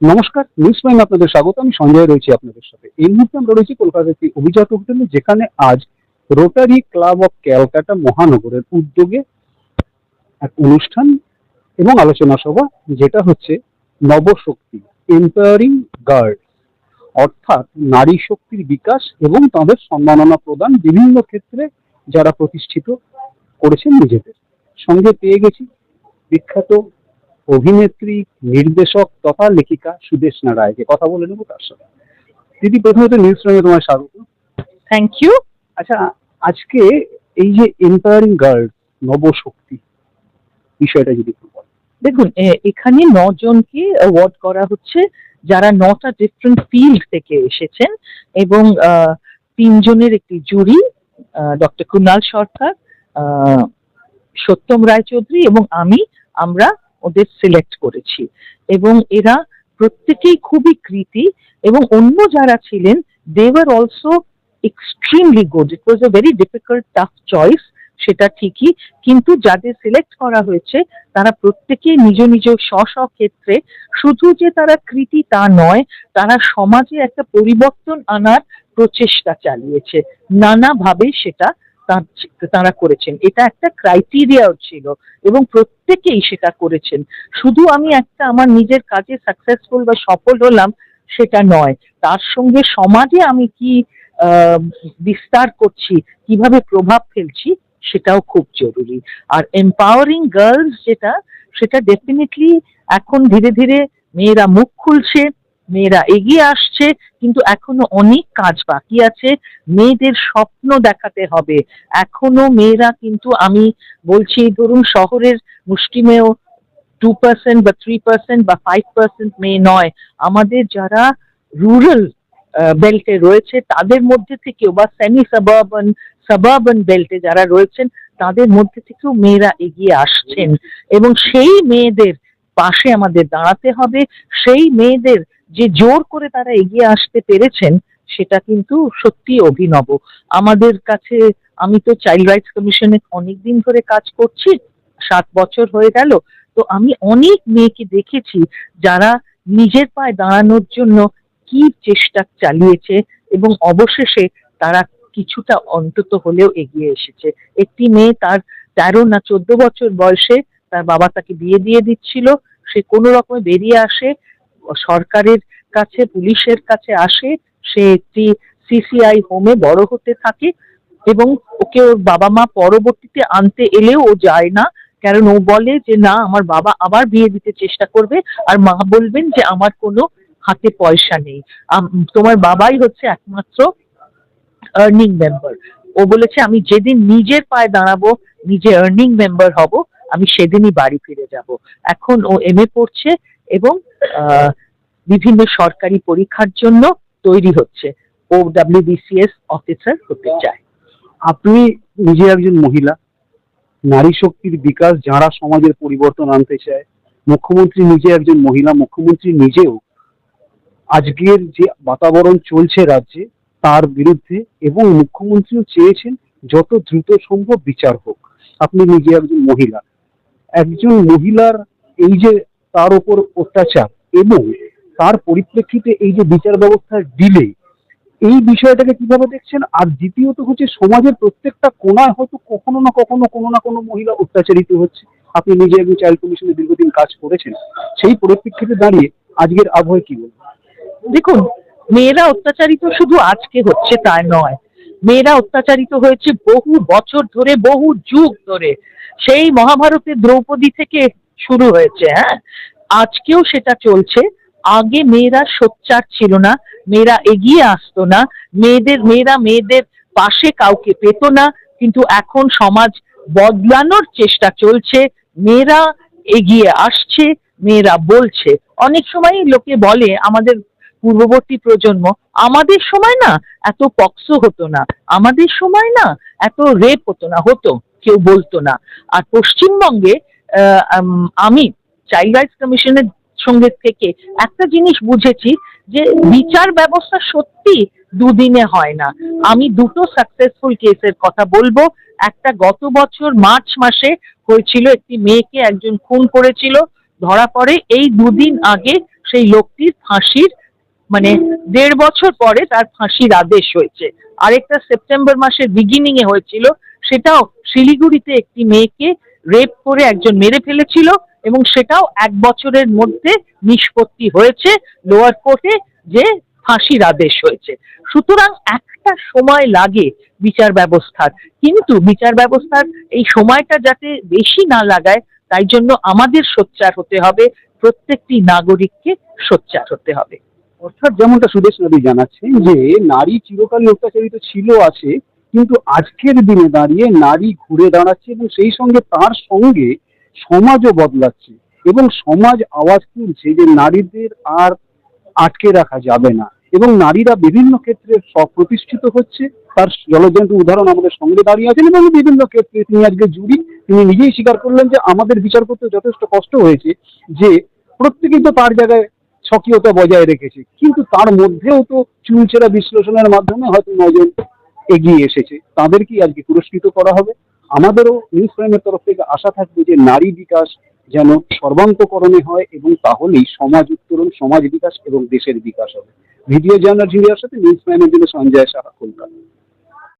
নমস্কার, নিউজ প্রাইমে আপনাদের স্বাগত। আমি সঞ্জয় রয়েছি আপনাদের সাথে। এই মুহূর্তে আমরা রয়েছি কলকাতার একটি অভিজাত হোটেলে, যেখানে আজ রোটারি ক্লাব অফ ক্যালকাটা মহানগরের উদ্যোগে এক অনুষ্ঠান এবং আলোচনা সভা, যেটা হচ্ছে নবশক্তি এম্পাওয়ারিং গার্লস, অর্থাৎ নারী শক্তির বিকাশ এবং তাদের সম্মাননা প্রদান বিভিন্ন ক্ষেত্রে যারা প্রতিষ্ঠিত করেছেন নিজেদের। সঙ্গে পেয়ে গেছি বিখ্যাত অভিনেত্রী, নির্দেশক তথা লেখিকা সুদেষ্ণা রায়কে। কথা বলে নেবো তার সাথে। দিদি, প্রথমত নিউজ রুমে তোমায় স্বাগত। Thank you. আচ্ছা, আজকে এই যে এম্পাওয়ারিং গার্লস, নবশক্তি, বিষয়টা যদি একটু বলো। দেখুন, এখানে 9 জনকে অ্যাওয়ার্ড করা হচ্ছে, যারা 9টা ডিফারেন্ট ফিল্ড থেকে এসেছেন, এবং 3 জনের একটি জুরি, ডক্টর কুনাল সরকার, সত্যম রায়চৌধুরী এবং আমরা ওদের সিলেক্ট করেছি। এবং এরা প্রত্যেকেই খুবই কৃতী, এবং অন্য যারা ছিলেন they were also extremely good. It was a very difficult tough choice, সেটা ঠিকই, কিন্তু যাদের সিলেক্ট করা হয়েছে তারা প্রত্যেকেই নিজ নিজ স্ব ক্ষেত্রে শুধু যে তারা কৃতী তা নয়, তারা সমাজে একটা পরিবর্তন আনার প্রচেষ্টা চালিয়েছে, নানাভাবে সেটা তারা করেছেন। এটা একটা ক্রাইটেরিয়াও ছিল এবং প্রত্যেকেই সেটা করেছেন। শুধু আমি আমার নিজের কাজে সাকসেসফুল বা সফল হলাম সেটা নয়, তার সঙ্গে সমাজে আমি কি বিস্তার করছি, কিভাবে প্রভাব ফেলছি, সেটাও খুব জরুরি। আর এম্পাওয়ারিং গার্লস সেটা ডেফিনেটলি এখন ধীরে ধীরে মেয়েরা মুখ খুলছে, মেয়েরা এগিয়ে আসছে, কিন্তু এখনো অনেক কাজ বাকি আছে। মেয়েদের স্বপ্ন দেখাতে হবে। এখনো মেয়েরা কিন্তু, আমি বলছি, ধরুন শহরের মুষ্টিমেয় 2% বা 3% বা 5% মেয়ে নয়, আমাদের যারা রুরাল বেল্টে রয়েছে তাদের মধ্যে থেকেও, বা সেমি সাবারবান বেল্টে যারা রয়েছেন তাদের মধ্যে থেকেও মেয়েরা এগিয়ে আসছেন, এবং সেই মেয়েদের পাশে আমাদের দাঁড়াতে হবে। সেই মেয়েদের যে জোর করে তারা এগিয়ে আসতে পেরেছেন, সেটা কিন্তু সত্যি অভিনব আমাদের কাছে। আমি তো চাইল্ড রাইটস কমিশনে অনেকদিন ধরে কাজ করছি, 7 বছর হয়ে গেল। তো আমি অনেক মেয়েকে দেখেছি যারা নিজের পায়ে দাঁড়ানোর জন্য কি চেষ্টা চালিয়েছে, এবং অবশেষে তারা কিছুটা অন্তত হলেও এগিয়ে এসেছে। একটি মেয়ে, তার 13 না 14 বছর বয়সে তার বাবা তাকে বিয়ে দিয়ে দিচ্ছিল, সে কোনো রকমে বেরিয়ে আসে, সরকারের কাছে, পুলিশের কাছে আসে, সে একটি সিসিআই হোমে বড় হতে থাকে, এবং ওকে ওর বাবা মা পরবর্তীতে আনতে এলেও ও যায় না, কারণ ও বলে যে না, আমার বাবা আবার বিয়ে দিতে চেষ্টা করবে, আর মা বলবেন যে আমার কোনো হাতে পয়সা নেই, তোমার বাবাই হচ্ছে একমাত্র আর্নিং মেম্বার। ও বলেছে আমি যেদিন নিজের পায়ে দাঁড়াবো, নিজে আর্নিং মেম্বার হব, আমি সেদিনই বাড়ি ফিরে যাব। এখন ও এমএ পড়ছে এবং বিভিন্ন সরকারি পরীক্ষার জন্য তৈরি হচ্ছে। ও WBCS অফিসার হতে চায়। আপনি নিজে একজন মহিলা, নারী শক্তির বিকাশ যারা সমাজের পরিবর্তন আনতে চায়। মুখ্যমন্ত্রী নিজে একজন মহিলা, মুখ্যমন্ত্রী নিজেও আজকের যে বাতাবরণ চলছে রাজ্যে তার বিরুদ্ধে, এবং মুখ্যমন্ত্রীও চেয়েছেন যত দ্রুত সম্ভব বিচার হোক। আপনি নিজে একজন মহিলা, একজন মহিলার এই যে তার উপর অত্যাচার এবং তার পরিপ্রেক্ষিতে এই যে বিচার ব্যবস্থার ডিলে, এই বিষয়টাকে কিভাবে দেখছেন? আর দ্বিতীয়ত হচ্ছে, সমাজের প্রত্যেকটা কোণায় হয়তো কখনো না কখনো কোনো না কোনো মহিলা অত্যাচারিত হচ্ছে। আপনি নিজে একজন চাইল্ড কমিশনে দীর্ঘদিন কাজ করেছেন, সেই পরিপ্রেক্ষিতে দাঁড়িয়ে আজকের আবহাওয়া কি বলবেন? দেখুন, মেয়েরা অত্যাচারিত শুধু আজকে হচ্ছে তা নয়, মেয়েরা অত্যাচারিত হয়েছে বহু বছর ধরে, বহু যুগ ধরে। সেই মহাভারতের দ্রৌপদী থেকে শুরু হয়েছে। হ্যাঁ, আজকেও সেটা চলছে। আগে মেয়েরা সোচ্চার ছিল না, মেয়েরা এগিয়ে আসতো না, মেয়েরা মেয়েদের পাশে কাউকে পেত না, কিন্তু এখন সমাজ বদলানোর চেষ্টা চলছে। মেয়েরা এগিয়ে আসছে, মেয়েরা বলছে। অনেক সময় লোকে বলে, আমাদের পূর্ববর্তী প্রজন্ম, আমাদের সময় না এত পক্সো হতো না, আমাদের সময় না এত রেপ হতো না, হতো, কেউ বলতো না। আর পশ্চিমবঙ্গে আমি চাইল্ড রাইটস কমিশনের সঙ্গে থেকে একটা জিনিস বুঝেছি, যে বিচার ব্যবস্থা সত্যি দুদিনে হয় না। আমি 2টো সাকসেসফুল কেসের কথা বলবো। একটা গত বছর মার্চ মাসে হয়েছিল, একটি মেয়েকে একজন খুন করেছিল, ধরা পড়ে। এই 2 দিন আগে সেই লোকটির ফাঁসির মানে 1.5 বছর পরে তার ফাঁসির আদেশ হয়েছে। আরেকটা সেপ্টেম্বর মাসের বিগিনিং এ হয়েছিল, সেটাও শিলিগুড়িতে একটি মেয়েকে রেপ করে একজন মেরে ফেলেছিল এবং সেটাও 1 বছরের মধ্যে নিষ্পত্তি হয়েছে লোয়ার কোর্টে, যে ফাঁসির আদেশ হয়েছে। সুতরাং একটা সময় লাগে বিচার ব্যবস্থার, কিন্তু বিচার ব্যবস্থার এই সময়টা যাতে বেশি না লাগায় তাই জন্য আমাদের সোচ্চার হতে হবে, প্রত্যেকটি নাগরিককে সোচ্চার হতে হবে। অর্থাৎ যেমনটা সুদেশ নদী জানাচ্ছেন যে নারী চিরকালই অত্যাচারিত ছিল আছে, কিন্তু আজকের দিনে দাঁড়িয়ে নারী ঘুরে দাঁড়াচ্ছে এবং সেই সঙ্গে তার সঙ্গে সমাজও বদলাচ্ছে এবং সমাজ আওয়াজ তুলছে যে নারীদের আর আটকে রাখা যাবে না এবং নারীরা বিভিন্ন ক্ষেত্রে প্রতিষ্ঠিত হচ্ছে। তার জলজন্ত উদাহরণ আমাদের সঙ্গে দাঁড়িয়ে আছেন এবং বিভিন্ন ক্ষেত্রে তিনি আজকে জুরি, তিনি নিজেই স্বীকার করলেন যে আমাদের বিচার করতে যথেষ্ট কষ্ট হয়েছে, যে প্রত্যেকেই তো তার জায়গায় স্বকীয়তা বজায় রেখেছে, কিন্তু তার মধ্যেও তো চুলচেরা বিশ্লেষণের মাধ্যমে হয়তো 9 জন এগিয়ে এসেছে, তাদেরকেই আজকে পুরস্কৃত করা হবে। আমাদেরও নিউজ প্রাইমের তরফ থেকে আশা থাকবে যে নারী বিকাশ যেন সর্বান্তকরণে হয় এবং তাহলেই সমাজ উত্তরণ, সমাজ বিকাশ এবং দেশের বিকাশ হবে। ভিডিও জার্নাল জুলিয়ার সাথে নিউজ প্রাইমের জন্য সঞ্জয় সাহা, কলকাতা।